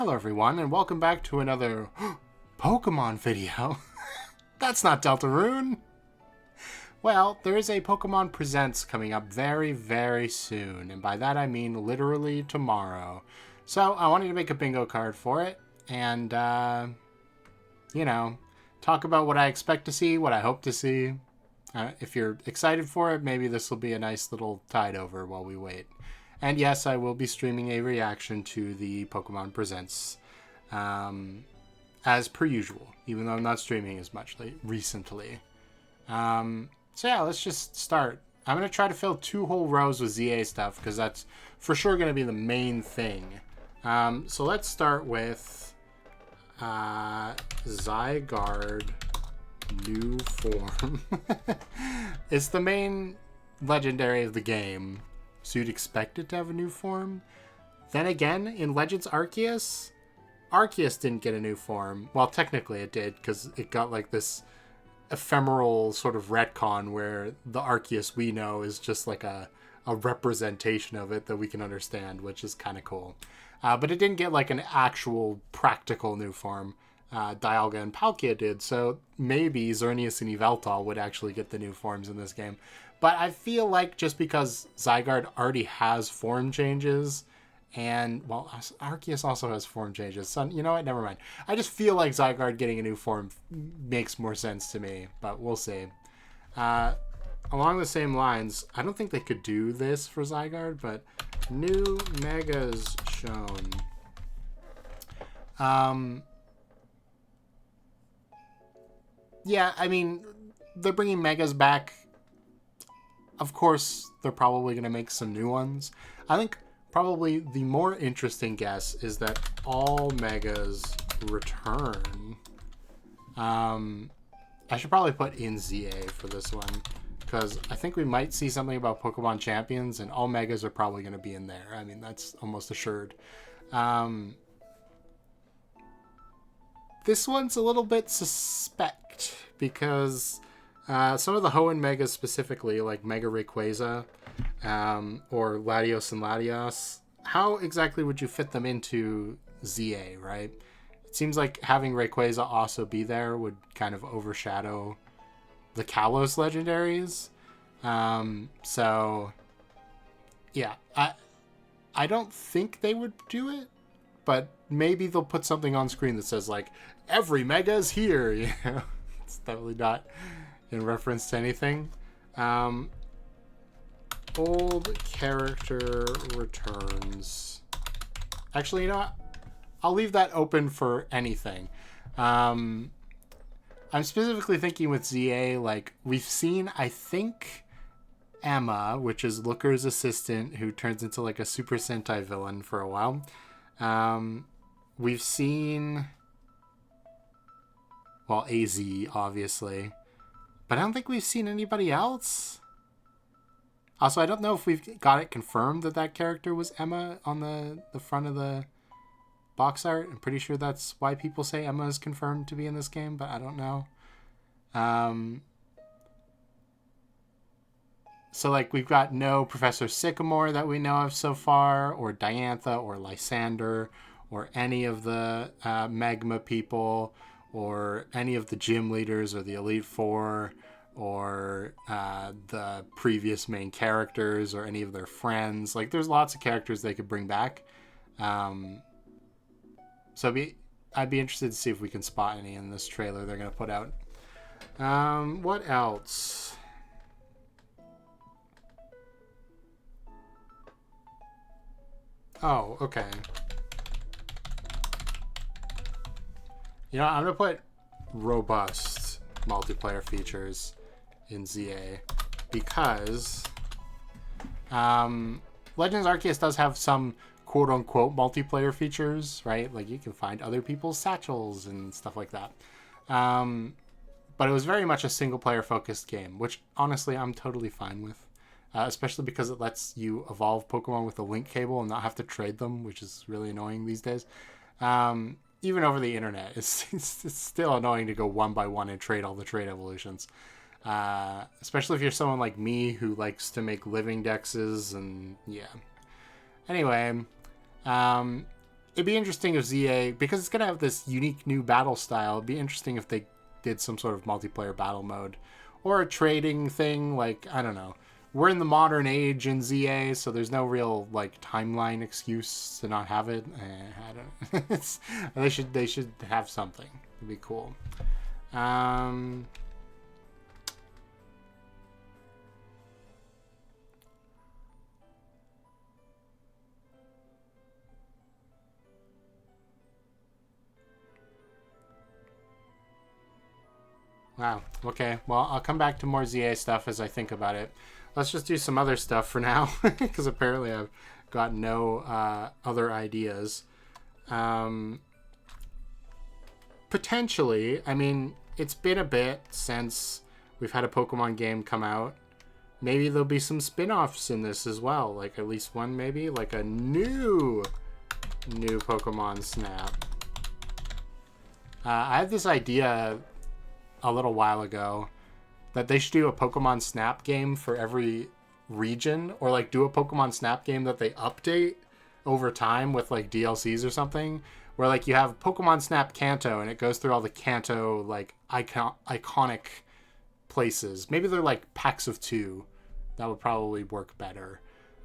Hello everyone, and welcome back to another Pokemon video. That's not Deltarune! Well, there is a Pokemon Presents coming up very, very soon, and by that I mean literally tomorrow. So I wanted to make a bingo card for it, and, talk about what I expect to see, what I hope to see. If you're excited for it, maybe this will be a nice little tide over while we wait. And yes, I will be streaming a reaction to the Pokemon Presents, as per usual, even though I'm not streaming as much recently. So yeah, let's just start. I'm going to try to fill 2 whole rows with ZA stuff, because that's for sure going to be the main thing. So let's start with Zygarde new form. It's the main legendary of the game, so you'd expect it to have a new form. Then again, in Legends Arceus didn't get a new form. Well, technically it did, because it got like this ephemeral sort of retcon where the Arceus we know is just like a representation of it that we can understand, which is kind of cool. But it didn't get like an actual practical new form. Dialga and Palkia did, so maybe Xerneas and Yveltal would actually get the new forms in this game. But I feel like just because Zygarde already has form changes, and, well, Arceus also has form changes. So, you know what? Never mind. I just feel like Zygarde getting a new form makes more sense to me, but we'll see. Along the same lines, I don't think they could do this for Zygarde, but new Megas shown. Yeah, I mean, they're bringing Megas back. Of course, they're probably going to make some new ones. I think probably the more interesting guess is that all Megas return. I should probably put in ZA for this one, because I think we might see something about Pokemon Champions, and all Megas are probably going to be in there. I mean, that's almost assured. This one's a little bit suspect, because some of the Hoenn Megas specifically, like Mega Rayquaza, or Latios and Latias, how exactly would you fit them into ZA, right? It seems like having Rayquaza also be there would kind of overshadow the Kalos legendaries. So, yeah, I don't think they would do it, but maybe they'll put something on screen that says, like, every Mega is here, you know? It's definitely not in reference to anything. Old character returns. Actually, you know what? I'll leave that open for anything. I'm specifically thinking with ZA, like, we've seen, I think, Emma, which is Looker's assistant, who turns into, like, a Super Sentai villain for a while. We've seen, well, AZ, obviously. But I don't think we've seen anybody else. Also, I don't know if we've got it confirmed that that character was Emma on the front of the box art. I'm pretty sure that's why people say Emma is confirmed to be in this game, but I don't know. So, like, we've got no Professor Sycamore that we know of so far, or Diantha, or Lysander, or any of the Magma people, or any of the gym leaders, or the Elite Four, or the previous main characters, or any of their friends. Like, there's lots of characters they could bring back. So I'd be interested to see if we can spot any in this trailer they're going to put out. What else? Oh, okay. You know, I'm going to put robust multiplayer features in ZA, because Legends Arceus does have some quote-unquote multiplayer features, right? Like, you can find other people's satchels and stuff like that. But it was very much a single-player focused game, which, honestly, I'm totally fine with. Especially because it lets you evolve Pokemon with a link cable and not have to trade them, which is really annoying these days. Even over the internet, it's still annoying to go one by one and trade all the trade evolutions. Especially if you're someone like me who likes to make living dexes, and yeah. Anyway, it'd be interesting if ZA, because it's gonna have this unique new battle style. It'd be interesting if they did some sort of multiplayer battle mode, or a trading thing. Like, I don't know. We're in the modern age in ZA, so there's no real like timeline excuse to not have it. I don't. They should have something. It'd be cool. Wow. Okay. Well, I'll come back to more ZA stuff as I think about it. Let's just do some other stuff for now, because apparently I've got no other ideas. Potentially, I mean, it's been a bit since we've had a Pokemon game come out. Maybe there'll be some spin-offs in this as well, like at least one maybe, like a new Pokemon Snap. I had this idea a little while ago that they should do a Pokemon Snap game for every region, or like do a Pokemon Snap game that they update over time with like DLCs or something, where like you have Pokemon Snap Kanto and it goes through all the Kanto like iconic places. Maybe they're like packs of 2. That would probably work better.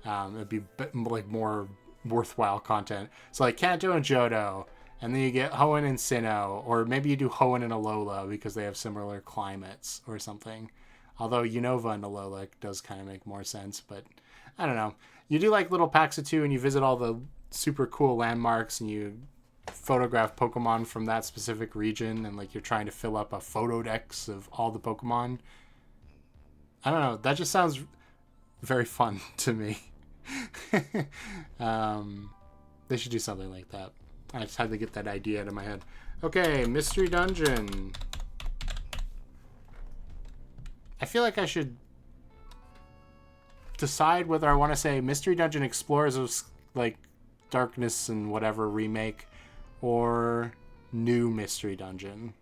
It'd be like more worthwhile content. So like Kanto and Johto, and then you get Hoenn and Sinnoh, or maybe you do Hoenn and Alola because they have similar climates or something. Although Unova and Alola does kind of make more sense, but I don't know. You do like little packs of 2 and you visit all the super cool landmarks and you photograph Pokemon from that specific region, and like you're trying to fill up a photo dex of all the Pokemon. I don't know. That just sounds very fun to me. They should do something like that. I just had to get that idea out of my head. Okay, Mystery Dungeon. I feel like I should decide whether I want to say Mystery Dungeon Explorers of like Darkness and whatever remake, or new Mystery Dungeon.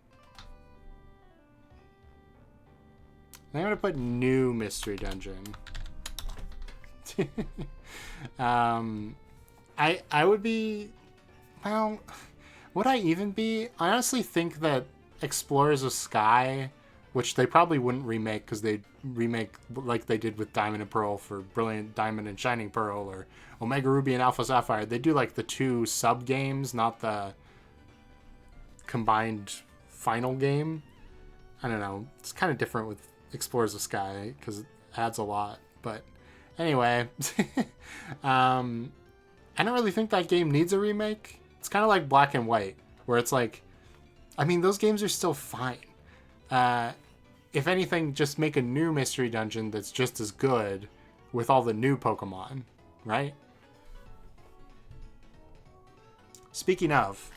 I'm going to put new Mystery Dungeon. I would be... Well, would I even be? I honestly think that Explorers of Sky, which they probably wouldn't remake because they'd remake like they did with Diamond and Pearl for Brilliant Diamond and Shining Pearl, or Omega Ruby and Alpha Sapphire. They do like the 2 sub-games, not the combined final game. I don't know. It's kind of different with Explorers of Sky because it adds a lot. But anyway, I don't really think that game needs a remake. It's kind of like Black and White, where it's like, I mean, those games are still fine. If anything, just make a new Mystery Dungeon that's just as good with all the new Pokemon, right? Speaking of,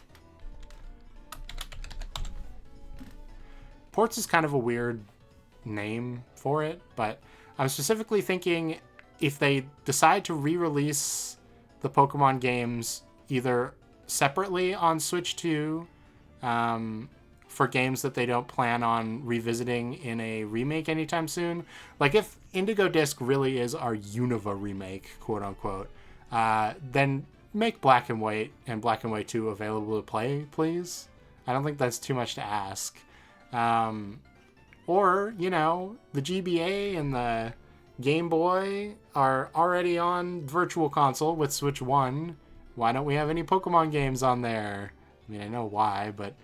Ports is kind of a weird name for it, but I'm specifically thinking if they decide to re-release the Pokemon games either separately on Switch 2 for games that they don't plan on revisiting in a remake anytime soon. Like if Indigo Disc really is our Unova remake, quote unquote, then make Black and White and Black and White 2 available to play, please. I don't think that's too much to ask. Or, you know, the GBA and the Game Boy are already on Virtual Console with Switch 1. Why don't we have any Pokemon games on there? I mean, I know why, but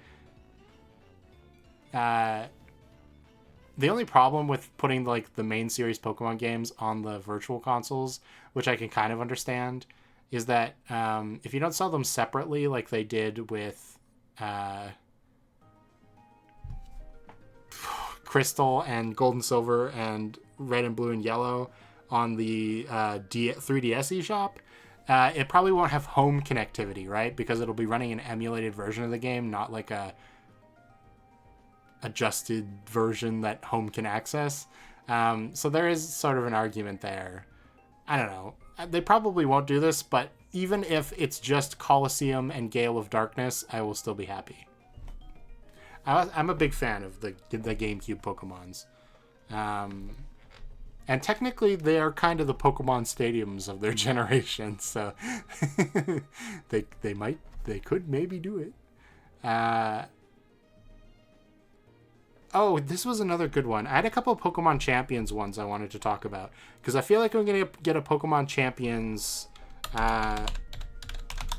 the only problem with putting like the main series Pokemon games on the Virtual Consoles, which I can kind of understand, is that if you don't sell them separately like they did with Crystal and Gold and Silver and Red and Blue and Yellow on the 3DS eShop, it probably won't have home connectivity, right? Because it'll be running an emulated version of the game, not like a adjusted version that home can access. So there is sort of an argument there. I don't know. They probably won't do this, but even if it's just Colosseum and Gale of Darkness, I will still be happy. I'm a big fan of the GameCube Pokemons. And technically, they are kind of the Pokemon stadiums of their generation, so they might they could maybe do it. Oh, this was another good one. I had a couple of Pokemon Champions ones I wanted to talk about, because I feel like I'm going to get a Pokemon Champions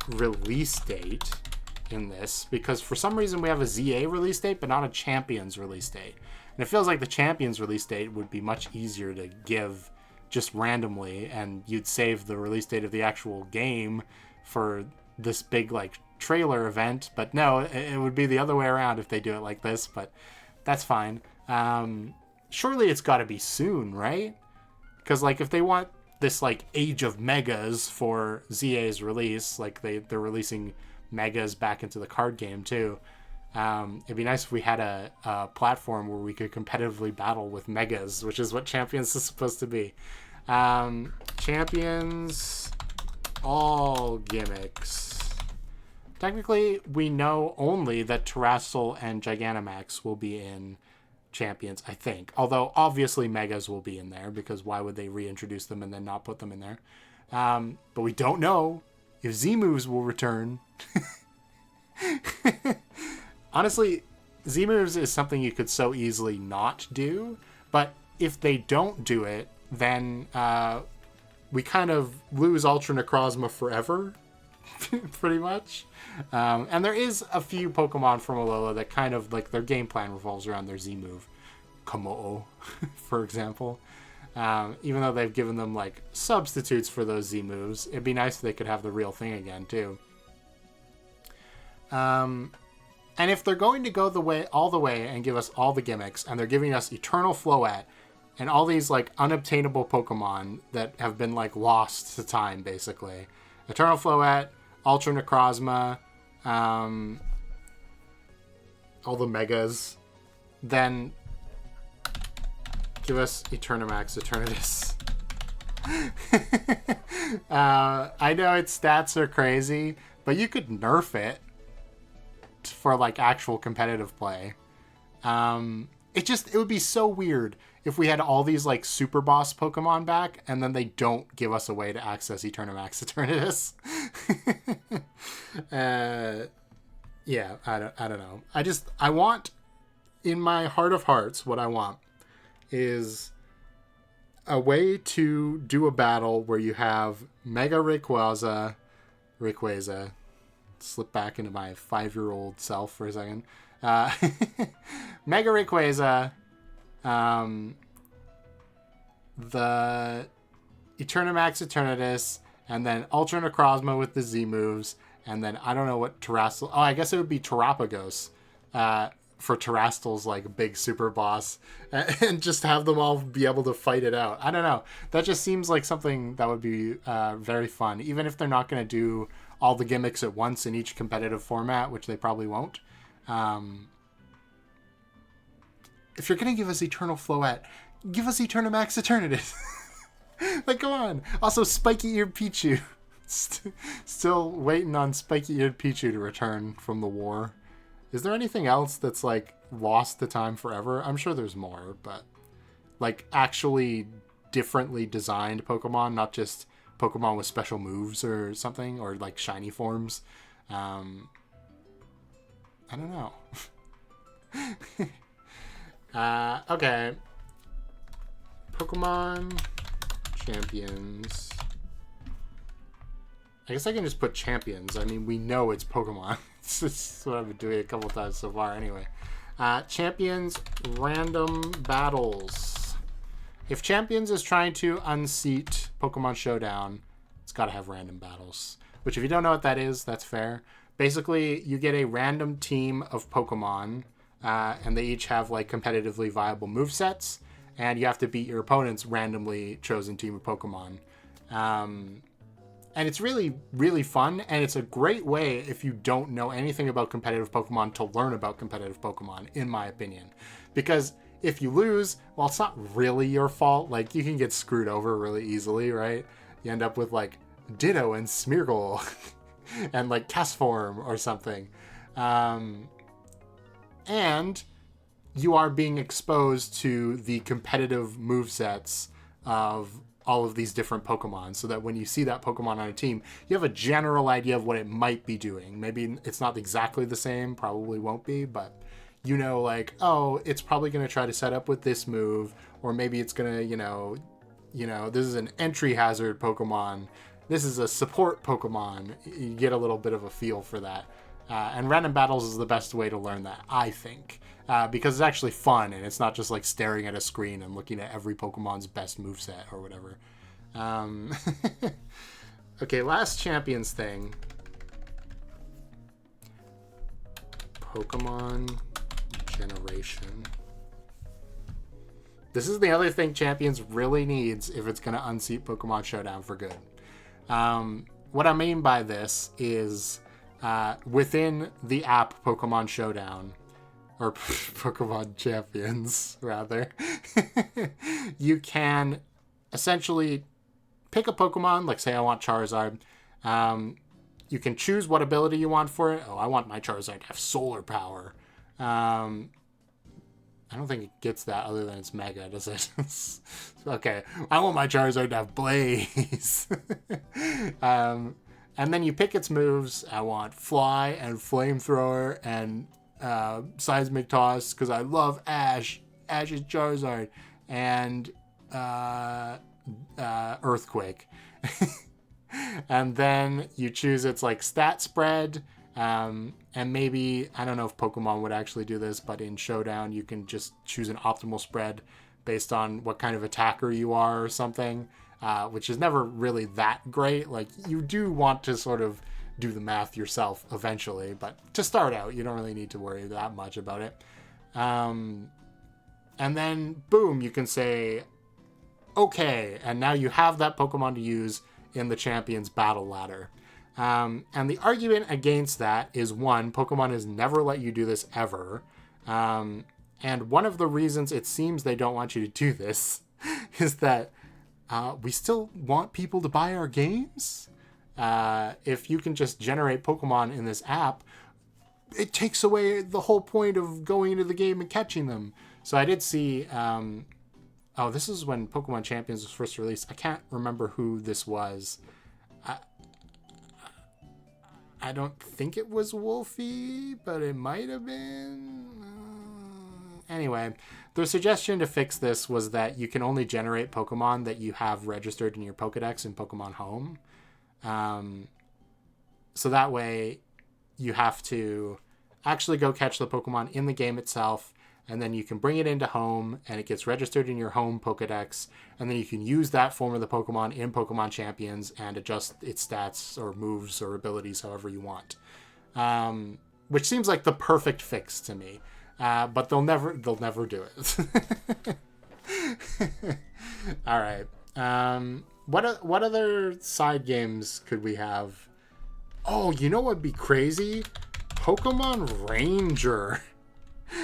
release date in this, because for some reason we have a ZA release date, but not a Champions release date. And it feels like the Champions release date would be much easier to give just randomly, and you'd save the release date of the actual game for this big, like, trailer event. But no, it would be the other way around if they do it like this, but that's fine. Surely it's got to be soon, right? Because, like, if they want this, like, Age of Megas for ZA's release, like, they're releasing Megas back into the card game, too. It'd be nice if we had a platform where we could competitively battle with Megas, which is what Champions is supposed to be. Champions, all gimmicks. Technically, we know only that Terrastal and Gigantamax will be in Champions, I think. Although, obviously, Megas will be in there, because why would they reintroduce them and then not put them in there? But we don't know if Z-Moves will return. Honestly, Z-Moves is something you could so easily not do, but if they don't do it, then we kind of lose Ultra Necrozma forever, pretty much. And there is a few Pokemon from Alola that kind of, like, their game plan revolves around their Z-move. Komo-o, for example. Even though they've given them, like, substitutes for those Z-moves, it'd be nice if they could have the real thing again, too. And if they're going to go all the way and give us all the gimmicks, and they're giving us Eternal Floette and all these, like, unobtainable Pokemon that have been, like, lost to time, basically. Eternal Floette, Ultra Necrozma, all the Megas, then give us Eternamax Eternatus. I know its stats are crazy, but you could nerf it for, like, actual competitive play. It would be so weird if we had all these, like, super boss Pokemon back and then they don't give us a way to access Eternamax Eternatus. Yeah, I don't know. I want, in my heart of hearts, what I want is a way to do a battle where you have Mega Rayquaza, slip back into my 5-year-old self for a second. Mega Rayquaza, the Eternamax Eternatus, and then Ultra Necrozma with the Z moves, and then I don't know what Terrastal. Oh, I guess it would be Terapagos for Terrastal's, like, big super boss, and just have them all be able to fight it out. I don't know. That just seems like something that would be very fun, even if they're not going to do all the gimmicks at once in each competitive format, which they probably won't. If you're going to give us Eternal Floette, give us Eternamax Eternatus. Like, come on. Also, Spiky-Eared Pichu. Still waiting on Spiky-Eared Pichu to return from the war. Is there anything else that's, like, lost to time forever? I'm sure there's more, but, like, actually differently designed Pokemon, not just Pokemon with special moves or something, or, like, shiny forms. I don't know. Okay. Pokemon Champions. I guess I can just put Champions. I mean, we know it's Pokemon. It's what I've been doing a couple times so far anyway. Champions Random Battles. If Champions is trying to unseat Pokemon Showdown, it's got to have random battles. Which, if you don't know what that is, that's fair. Basically, you get a random team of Pokemon, and they each have, like, competitively viable movesets, and you have to beat your opponent's randomly chosen team of Pokemon. And it's really, really fun, and it's a great way, if you don't know anything about competitive Pokemon, to learn about competitive Pokemon, in my opinion. Because if you lose, well, it's not really your fault. Like, you can get screwed over really easily, right? You end up with, like, Ditto and Smeargle and, like, Castform or something. And you are being exposed to the competitive movesets of all of these different Pokemon so that when you see that Pokemon on a team, you have a general idea of what it might be doing. Maybe it's not exactly the same, probably won't be, but you know, like, oh, it's probably going to try to set up with this move, or maybe it's going to, this is an entry hazard Pokemon. This is a support Pokemon. You get a little bit of a feel for that. And random battles is the best way to learn that, I think. Because it's actually fun, and it's not just like staring at a screen and looking at every Pokemon's best moveset or whatever. Okay, last Champions thing. Pokemon Generation. This is the other thing Champions really needs if it's going to unseat Pokemon Showdown for good. What I mean by this is within the app Pokemon Showdown, or Pokemon Champions, rather, you can essentially pick a Pokemon, like say I want Charizard. You can choose what ability you want for it. Oh, I want my Charizard to have solar power. I don't think it gets that other than it's Mega, does it? Okay, I want my Charizard to have Blaze. And then you pick its moves. I want Fly and Flamethrower and Seismic Toss because I love Ash. Ash is Charizard. And Earthquake. And then you choose its like stat spread. And maybe, I don't know if Pokemon would actually do this, but in Showdown you can just choose an optimal spread based on what kind of attacker you are or something, which is never really that great. Like, you do want to sort of do the math yourself eventually, but to start out, you don't really need to worry that much about it. And then, boom, you can say, okay, and now you have that Pokemon to use in the Champions Battle Ladder. And the argument against that is, one, Pokemon has never let you do this ever. And one of the reasons it seems they don't want you to do this is that we still want people to buy our games. If you can just generate Pokemon in this app, it takes away the whole point of going into the game and catching them. So I did see... this is when Pokemon Champions was first released. I can't remember who this was. I don't think it was Wolfie, but it might have been. Anyway, the suggestion to fix this was that you can only generate Pokemon that you have registered in your Pokedex in Pokemon Home. So that way you have to actually go catch the Pokemon in the game itself, and then you can bring it into Home, and it gets registered in your Home Pokedex, and then you can use that form of the Pokemon in Pokemon Champions and adjust its stats or moves or abilities however you want. Which seems like the perfect fix to me. But they'll never do it. All right. What other side games could we have? Oh, you know what would be crazy? Pokemon Ranger.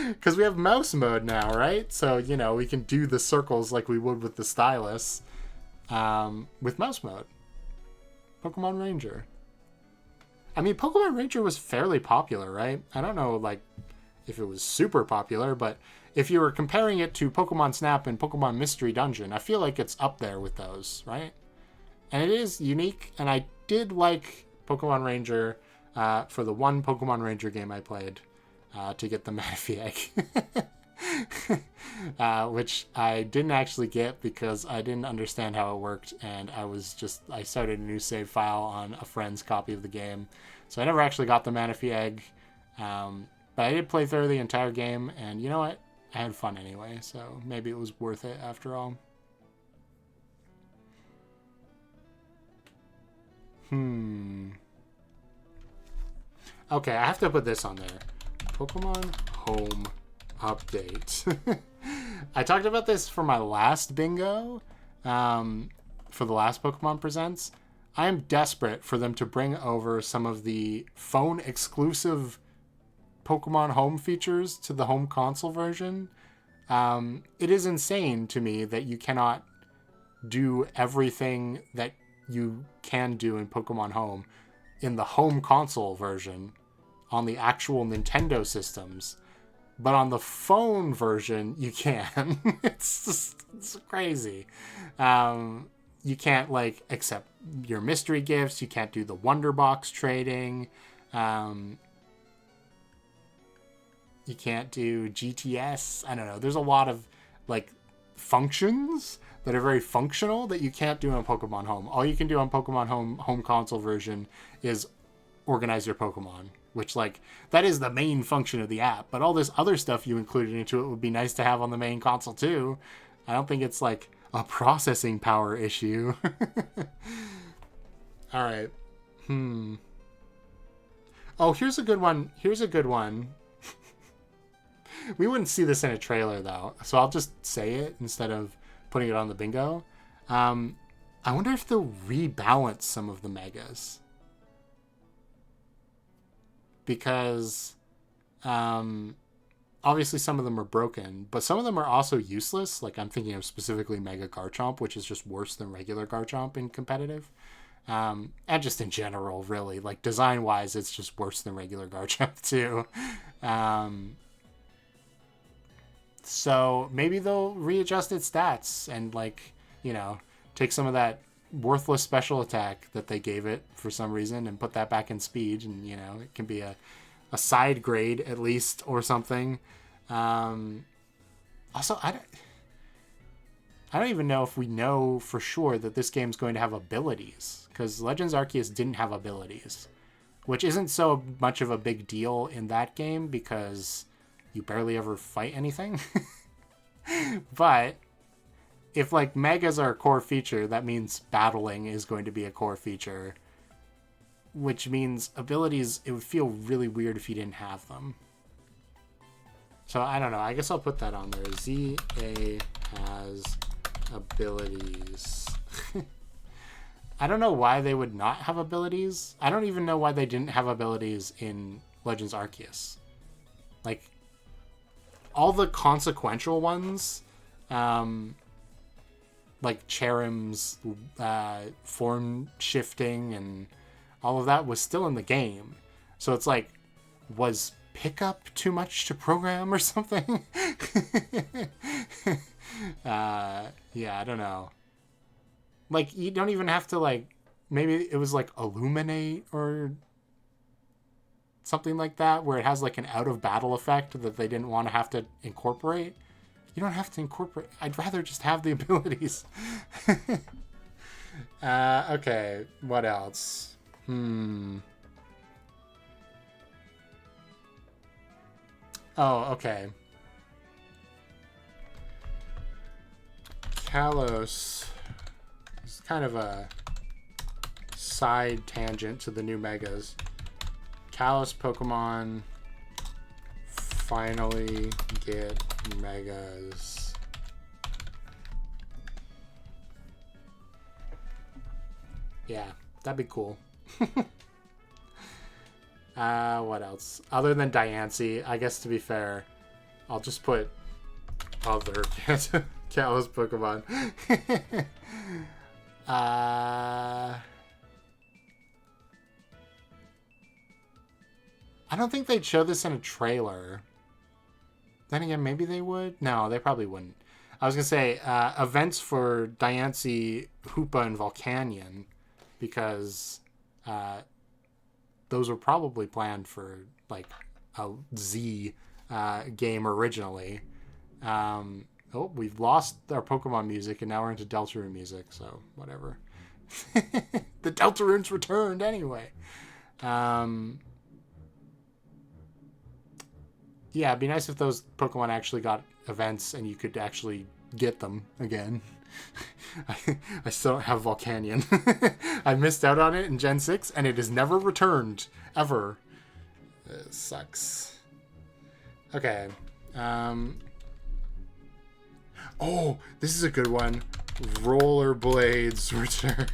Because we have mouse mode now, right? So, we can do the circles like we would with the stylus with mouse mode. Pokemon Ranger. I mean, Pokemon Ranger was fairly popular, right? I don't know, if it was super popular, but if you were comparing it to Pokemon Snap and Pokemon Mystery Dungeon, I feel like it's up there with those, right? And it is unique, and I did like Pokemon Ranger for the one Pokemon Ranger game I played. To get the Manaphy Egg. Which I didn't actually get because I didn't understand how it worked, and I started a new save file on a friend's copy of the game. So I never actually got the Manaphy Egg. But I did play through the entire game, and you know what? I had fun anyway, so maybe it was worth it after all. Okay, I have to put this on there. Pokemon Home Update. I talked about this for my last bingo, for the last Pokemon Presents. I am desperate for them to bring over some of the phone-exclusive Pokemon Home features to the home console version. It is insane to me that you cannot do everything that you can do in Pokemon Home in the home console version on the actual Nintendo systems, but on the phone version you can. It's crazy. you can't like accept your mystery gifts. You can't do the Wonder Box trading. You can't do GTS. I don't know. There's a lot of like functions that are very functional that you can't do on Pokemon Home. All you can do on Pokemon Home console version is organize your Pokemon, which like that is the main function of the app. But all this other stuff you included into it would be nice to have on the main console too. I don't think it's like a processing power issue. All right. Oh, here's a good one. We wouldn't see this in a trailer though, so I'll just say it instead of putting it on the bingo. I wonder if they'll rebalance some of the megas. Because obviously some of them are broken, but some of them are also useless. Like I'm thinking of specifically Mega Garchomp, which is just worse than regular Garchomp in competitive. And just in general, really. Like design-wise, it's just worse than regular Garchomp too. So maybe they'll readjust its stats and like, you know, take some of that worthless special attack that they gave it for some reason and put that back in speed, and you know, it can be a side grade at least or something. Also, I don't even know if we know for sure that this game's going to have abilities, because Legends Arceus didn't have abilities, which isn't so much of a big deal in that game because you barely ever fight anything. But if like megas are a core feature, that means battling is going to be a core feature, which means abilities, it would feel really weird if you didn't have them. So I don't know. I guess I'll put that on there. ZA has abilities. I don't know why they would not have abilities. I don't even know why they didn't have abilities in Legends Arceus. Like, all the consequential ones, like Cherim's form shifting and all of that was still in the game. So it's like, was pickup too much to program or something? Yeah, I don't know. Like, you don't even have to, like, maybe it was like Illuminate or something like that, where it has like an out of battle effect that they didn't want to have to incorporate. You don't have to incorporate. I'd rather just have the abilities. Okay, what else? Oh, okay. Kalos is kind of a side tangent to the new megas. Kalos Pokemon finally get megas. Yeah, that'd be cool. What else? Other than Diancie, I guess to be fair, I'll just put other Kalos Pokemon. I don't think they'd show this in a trailer. Then again, maybe they would. No, they probably wouldn't. I was going to say, events for Diancie, Hoopa, and Volcanion, because those were probably planned for, like, a Z game originally. Oh, we've lost our Pokemon music, and now we're into Deltarune music, so whatever. The Deltarune's returned anyway. Yeah, it'd be nice if those Pokemon actually got events and you could actually get them again. I still don't have Volcanion. I missed out on it in Gen 6, and it has never returned. Ever. It sucks. Okay. Oh, this is a good one. Rollerblades return.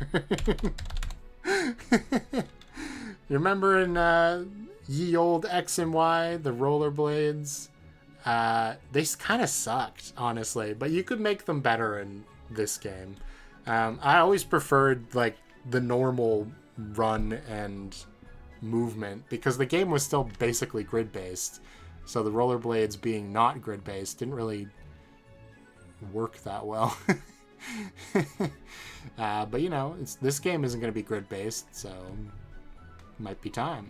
You remember in ye old X and Y, the rollerblades? They kind of sucked, honestly, but you could make them better in this game. I always preferred like the normal run and movement because the game was still basically grid-based. So the rollerblades being not grid-based didn't really work that well. But you know, this game isn't going to be grid based, so might be time.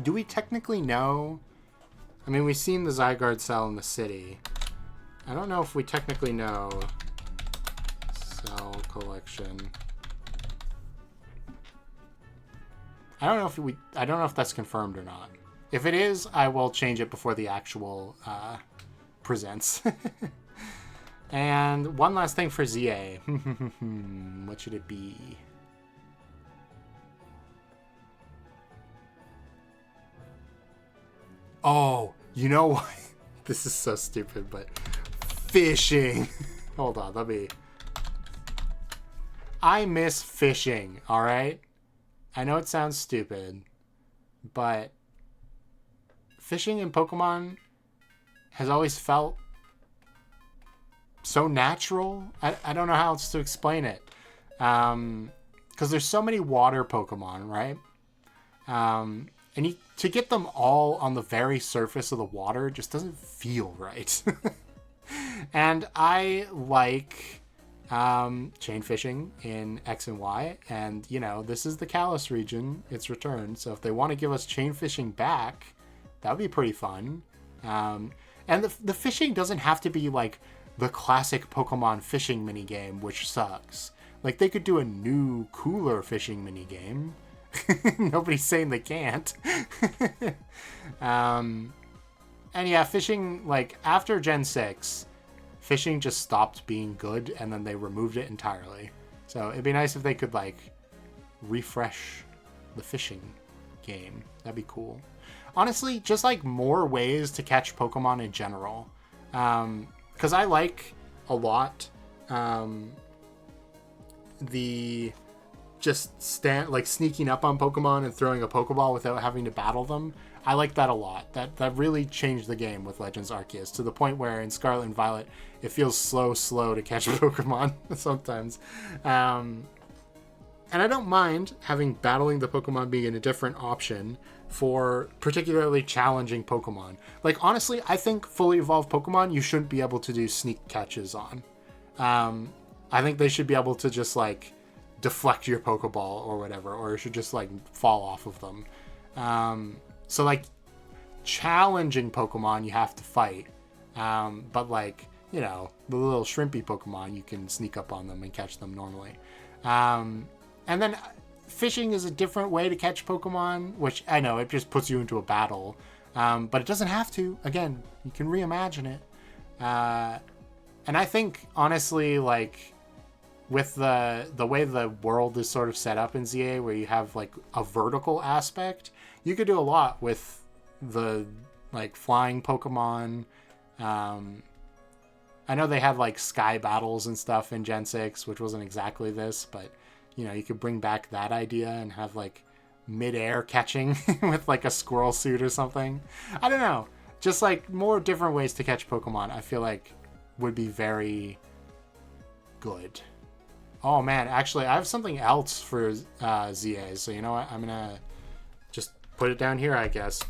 Do we technically know? I mean, we've seen the Zygarde cell in the city. I don't know if we technically know. Cell collection. I don't know if that's confirmed or not. If it is, I will change it before the actual presents. And one last thing for ZA. What should it be? Oh, you know what? This is so stupid, but fishing. Hold on, I miss fishing, alright? I know it sounds stupid, but fishing in Pokemon has always felt so natural. I don't know how else to explain it. Because there's so many water Pokemon, right? And to get them all on the very surface of the water just doesn't feel right. And I like chain fishing in X and Y. And, you know, this is the Kalos region. It's returned. So if they want to give us chain fishing back, that would be pretty fun. And the fishing doesn't have to be like the classic Pokemon fishing minigame, which sucks. Like, they could do a new, cooler fishing minigame. Nobody's saying they can't. And yeah, fishing, like, after Gen 6, fishing just stopped being good, and then they removed it entirely. So it'd be nice if they could, like, refresh the fishing game. That'd be cool. Honestly, just, like, more ways to catch Pokemon in general. Because I like a lot the just sneaking up on Pokemon and throwing a Pokeball without having to battle them. I like that a lot. That really changed the game with Legends Arceus to the point where in Scarlet and Violet it feels slow to catch Pokemon sometimes. And I don't mind having battling the Pokemon being a different option for particularly challenging Pokemon. Like, honestly, I think fully evolved Pokemon you shouldn't be able to do sneak catches on. I think they should be able to just, like, deflect your Pokeball or whatever, or it should just, like, fall off of them. So, like, challenging Pokemon you have to fight. But, like, you know, the little shrimpy Pokemon, you can sneak up on them and catch them normally. And then fishing is a different way to catch Pokemon, which I know, it just puts you into a battle. But it doesn't have to. Again, you can reimagine it. And I think, honestly, like, with the way the world is sort of set up in ZA, where you have, like, a vertical aspect, you could do a lot with the, like, flying Pokemon. I know they had, like, sky battles and stuff in Gen 6, which wasn't exactly this, but, you know, you could bring back that idea and have, like, mid-air catching with, like, a squirrel suit or something. I don't know. Just, like, more different ways to catch Pokemon, I feel like would be very good. Oh, man, actually, I have something else for ZA, so you know what? I'm gonna just put it down here, I guess.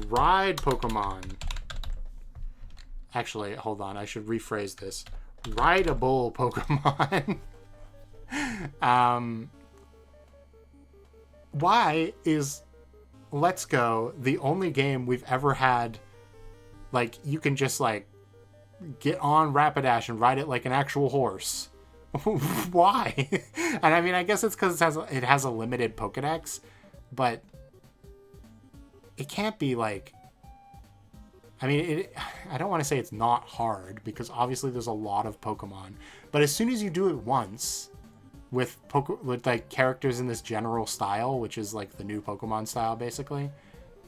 Ride Pokemon. Actually, hold on, I should rephrase this. Rideable Pokemon. Why is Let's Go the only game we've ever had, like, you can just, like, get on Rapidash and ride it like an actual horse? Why? And I mean, I guess it's because it has a limited Pokedex, but it can't be like, I mean, I don't want to say it's not hard, because obviously there's a lot of Pokemon, but as soon as you do it once with like characters in this general style, which is like the new Pokemon style basically,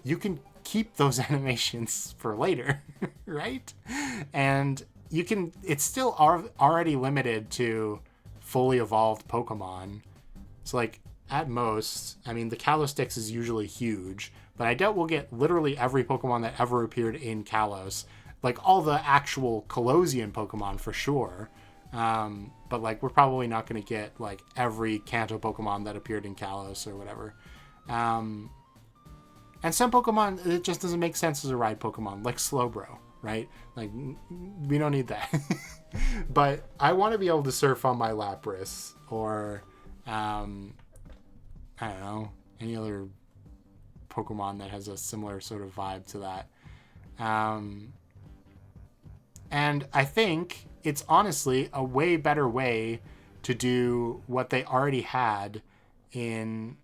you can keep those animations for later, right? And it's still already limited to fully evolved Pokemon. So, like, at most, I mean, the Kalos Dex is usually huge, but I doubt we'll get literally every Pokemon that ever appeared in Kalos. Like, all the actual Kalosian Pokemon for sure. But like we're probably not going to get like every Kanto Pokemon that appeared in Kalos or whatever. And some Pokemon, it just doesn't make sense as a ride Pokemon, like Slowbro, right? Like, we don't need that. But I want to be able to surf on my Lapras, or, I don't know, any other Pokemon that has a similar sort of vibe to that. And I think it's honestly a way better way to do what they already had in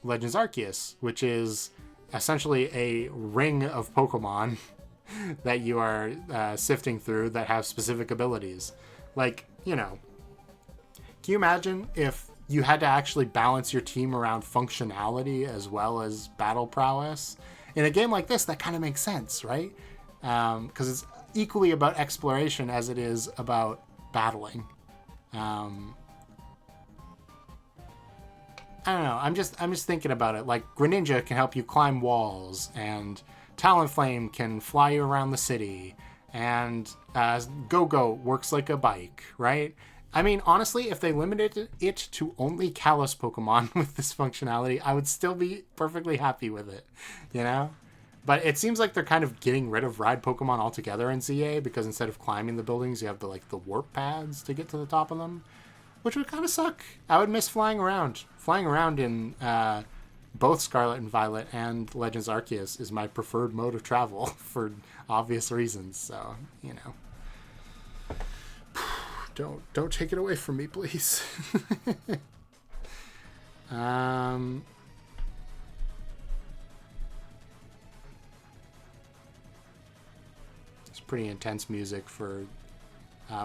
Legends Arceus, which is essentially a ring of Pokemon that you are sifting through that have specific abilities. Like, can you imagine if you had to actually balance your team around functionality as well as battle prowess? In a game like this, that kind of makes sense, right? Because it's equally about exploration as it is about battling. I don't know. I'm just thinking about it. Like, Greninja can help you climb walls, and Talonflame can fly you around the city, and Go-Go works like a bike, right? I mean, honestly, if they limited it to only Kalos Pokemon with this functionality, I would still be perfectly happy with it, But it seems like they're kind of getting rid of ride Pokemon altogether in ZA, because instead of climbing the buildings, you have the warp pads to get to the top of them, which would kind of suck. I would miss flying around. Flying around in both Scarlet and Violet and Legends Arceus is my preferred mode of travel for obvious reasons. So, don't take it away from me, please. It's pretty intense music for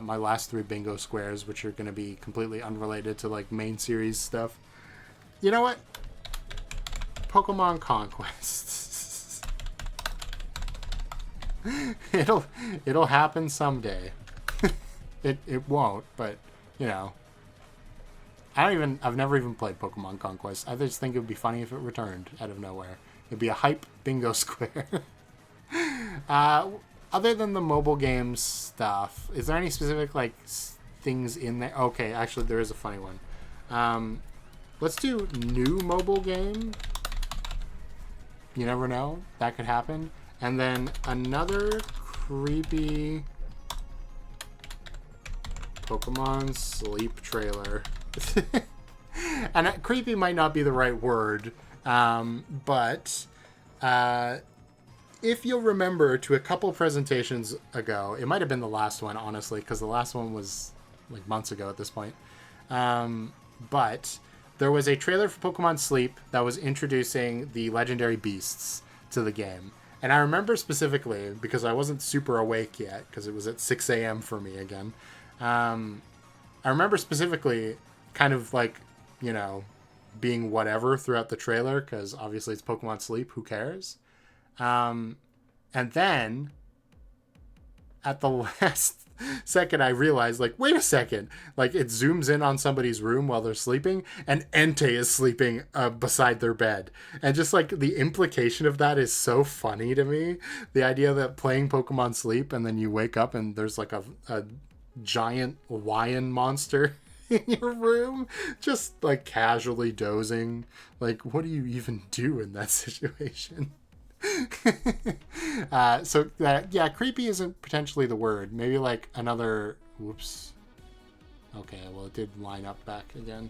my last 3 bingo squares, which are going to be completely unrelated to like main series stuff. You know what? Pokemon Conquest. It'll happen someday. It won't, but I've never even played Pokemon Conquest. I just think it would be funny if it returned out of nowhere. It'd be a hype bingo square. Other than the mobile game stuff, is there any specific like things in there? Okay, actually there is a funny one. Let's do new mobile game. You never know, that could happen. And then another creepy Pokemon Sleep trailer. And creepy might not be the right word, but if you'll remember to a couple presentations ago, it might have been the last one, honestly, because the last one was like months ago at this point. But there was a trailer for Pokemon Sleep that was introducing the legendary beasts to the game. And I remember specifically, because I wasn't super awake yet, because it was at 6 a.m. for me again. I remember specifically kind of like, being whatever throughout the trailer, because obviously it's Pokemon Sleep, who cares? And then at the last second, I realized, like, wait a second, like it zooms in on somebody's room while they're sleeping, and Entei is sleeping beside their bed. And just like the implication of that is so funny to me. The idea that playing Pokemon Sleep and then you wake up and there's like a giant lion monster in your room, just like casually dozing. Like, what do you even do in that situation? So that, creepy isn't potentially the word. Maybe like another, whoops. Okay, well it did line up back again.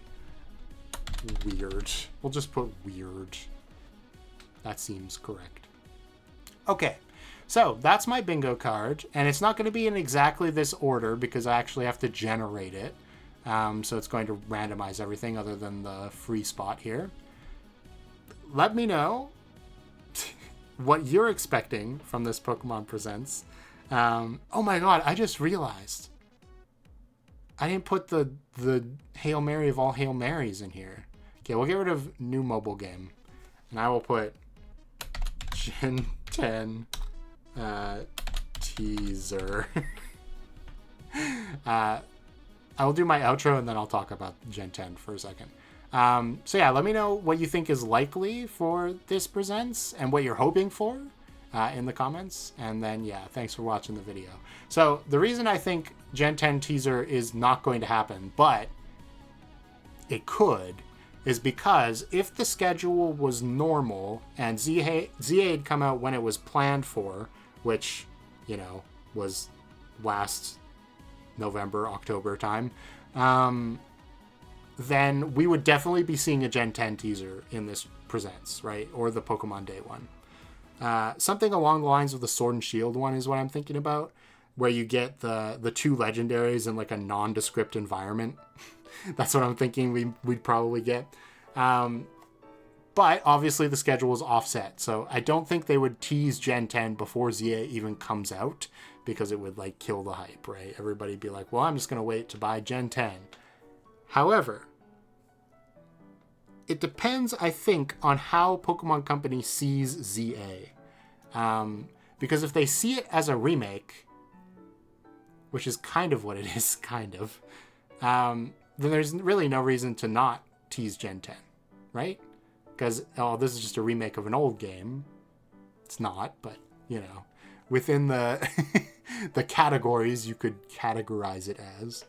Weird. We'll just put weird. That seems correct. Okay, so that's my bingo card, and it's not going to be in exactly this order because I actually have to generate it. So it's going to randomize everything other than the free spot here. Let me know what you're expecting from this Pokemon Presents. Oh my god, I just realized I didn't put the Hail Mary of all Hail Marys in here. Okay, we'll get rid of new mobile game, and I will put Gen 10 teaser. I will do my outro and then I'll talk about Gen 10 for a second. So yeah, let me know what you think is likely for this Presents and what you're hoping for. in the comments. And then, yeah, thanks for watching the video. So the reason I think Gen 10 teaser is not going to happen, but it could, is because if the schedule was normal and ZA had come out when it was planned for, which, you know, was last November, October time, then we would definitely be seeing a Gen 10 teaser in this Presents, right? Or the Pokemon Day one. Something along the lines of the Sword and Shield one is what I'm thinking about, where you get the 2 legendaries in like a nondescript environment. That's what I'm thinking we'd probably get. But obviously the schedule is offset, so I don't think they would tease Gen 10 before ZA even comes out, because it would like kill the hype, right? Everybody'd be like, well, I'm just going to wait to buy Gen 10. However, it depends, I think, on how Pokemon Company sees ZA. Because if they see it as a remake, which is kind of what it is, kind of, then there's really no reason to not tease Gen 10, right? Because, oh, this is just a remake of an old game. It's not, but, you know, within the the categories you could categorize it as.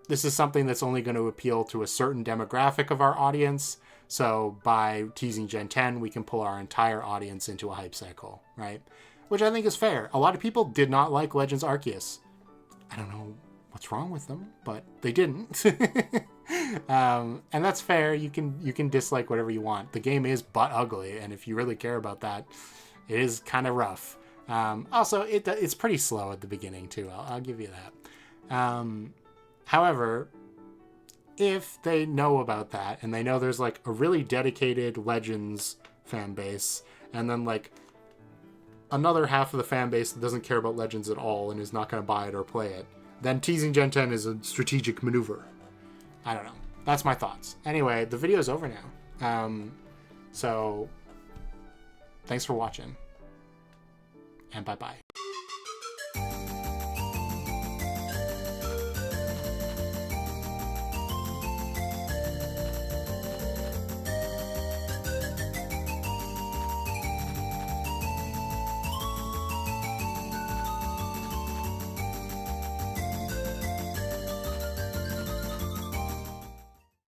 This is something that's only going to appeal to a certain demographic of our audience. So by teasing Gen 10, we can pull our entire audience into a hype cycle, right? Which I think is fair. A lot of people did not like Legends Arceus. I don't know what's wrong with them, but they didn't. And that's fair. You can dislike whatever you want. The game is butt ugly, and if you really care about that, it is kind of rough. Also, it's pretty slow at the beginning too. I'll give you that. However, if they know about that and they know there's like a really dedicated Legends fan base, and then like another half of the fan base that doesn't care about Legends at all and is not going to buy it or play it, then teasing Gen 10 is a strategic maneuver. I don't know. That's my thoughts. Anyway, the video's over now. So thanks for watching, and bye-bye.